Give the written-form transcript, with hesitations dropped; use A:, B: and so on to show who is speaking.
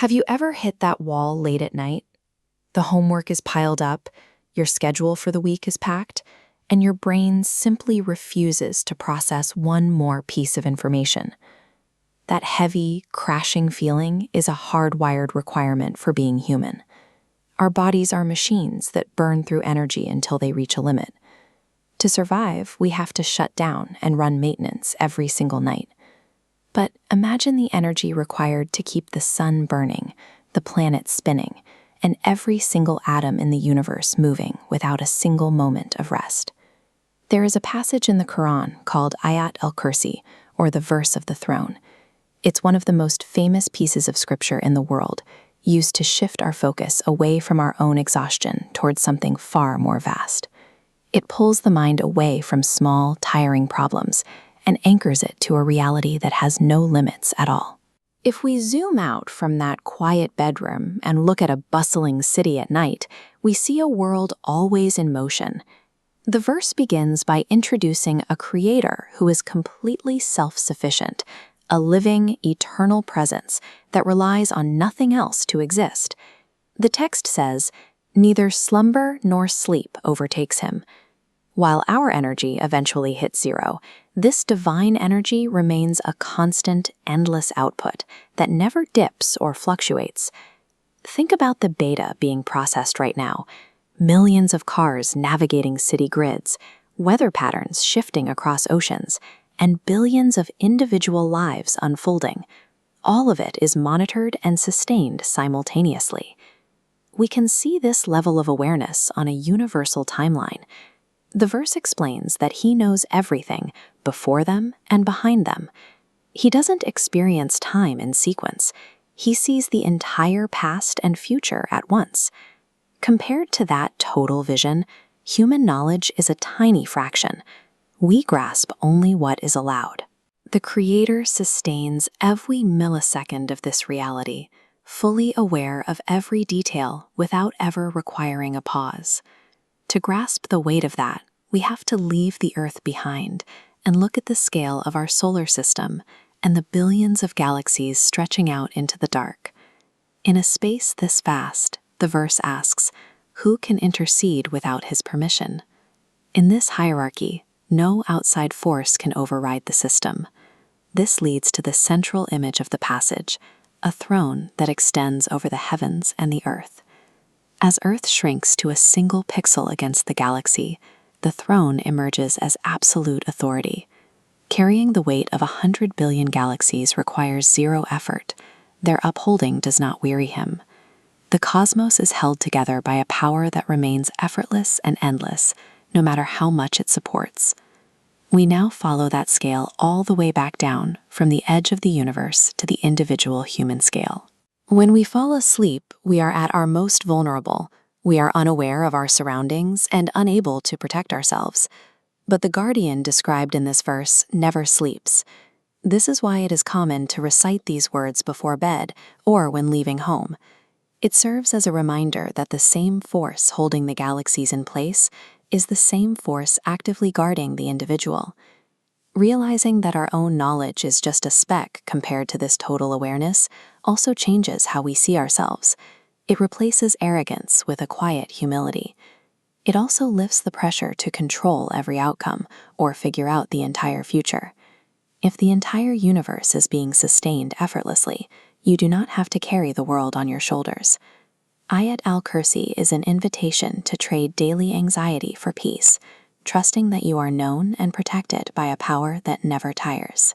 A: Have you ever hit that wall late at night? The homework is piled up, your schedule for the week is packed, and your brain simply refuses to process one more piece of information. That heavy, crashing feeling is a hardwired requirement for being human. Our bodies are machines that burn through energy until they reach a limit. To survive, we have to shut down and run maintenance every single night. But imagine the energy required to keep the sun burning, the planet spinning, and every single atom in the universe moving without a single moment of rest. There is a passage in the Quran called Ayat al-Kursi, or the verse of the throne. It's one of the most famous pieces of scripture in the world, used to shift our focus away from our own exhaustion towards something far more vast. It pulls the mind away from small, tiring problems and anchors it to a reality that has no limits at all. If we zoom out from that quiet bedroom and look at a bustling city at night, we see a world always in motion. The verse begins by introducing a creator who is completely self-sufficient, a living, eternal presence that relies on nothing else to exist. The text says, "Neither slumber nor sleep overtakes him." While our energy eventually hits zero, this divine energy remains a constant, endless output that never dips or fluctuates. Think about the beta being processed right now. Millions of cars navigating city grids, weather patterns shifting across oceans, and billions of individual lives unfolding. All of it is monitored and sustained simultaneously. We can see this level of awareness on a universal timeline. The verse explains that he knows everything before them and behind them. He doesn't experience time in sequence. He sees the entire past and future at once. Compared to that total vision, human knowledge is a tiny fraction. We grasp only what is allowed. The Creator sustains every millisecond of this reality, fully aware of every detail without ever requiring a pause. To grasp the weight of that, we have to leave the Earth behind and look at the scale of our solar system and the billions of galaxies stretching out into the dark. In a space this vast, the verse asks, who can intercede without his permission? In this hierarchy, no outside force can override the system. This leads to the central image of the passage, a throne that extends over the heavens and the earth. As Earth shrinks to a single pixel against the galaxy, the throne emerges as absolute authority. Carrying the weight of 100 billion galaxies requires zero effort. Their upholding does not weary him. The cosmos is held together by a power that remains effortless and endless, no matter how much it supports. We now follow that scale all the way back down, from the edge of the universe to the individual human scale. When we fall asleep, we are at our most vulnerable. We are unaware of our surroundings and unable to protect ourselves. But the guardian described in this verse never sleeps. This is why it is common to recite these words before bed or when leaving home. It serves as a reminder that the same force holding the galaxies in place is the same force actively guarding the individual. Realizing that our own knowledge is just a speck compared to this total awareness also changes how we see ourselves. It replaces arrogance with a quiet humility. It also lifts the pressure to control every outcome or figure out the entire future. If the entire universe is being sustained effortlessly, you do not have to carry the world on your shoulders. Ayat al-Kursi is an invitation to trade daily anxiety for peace, trusting that you are known and protected by a power that never tires.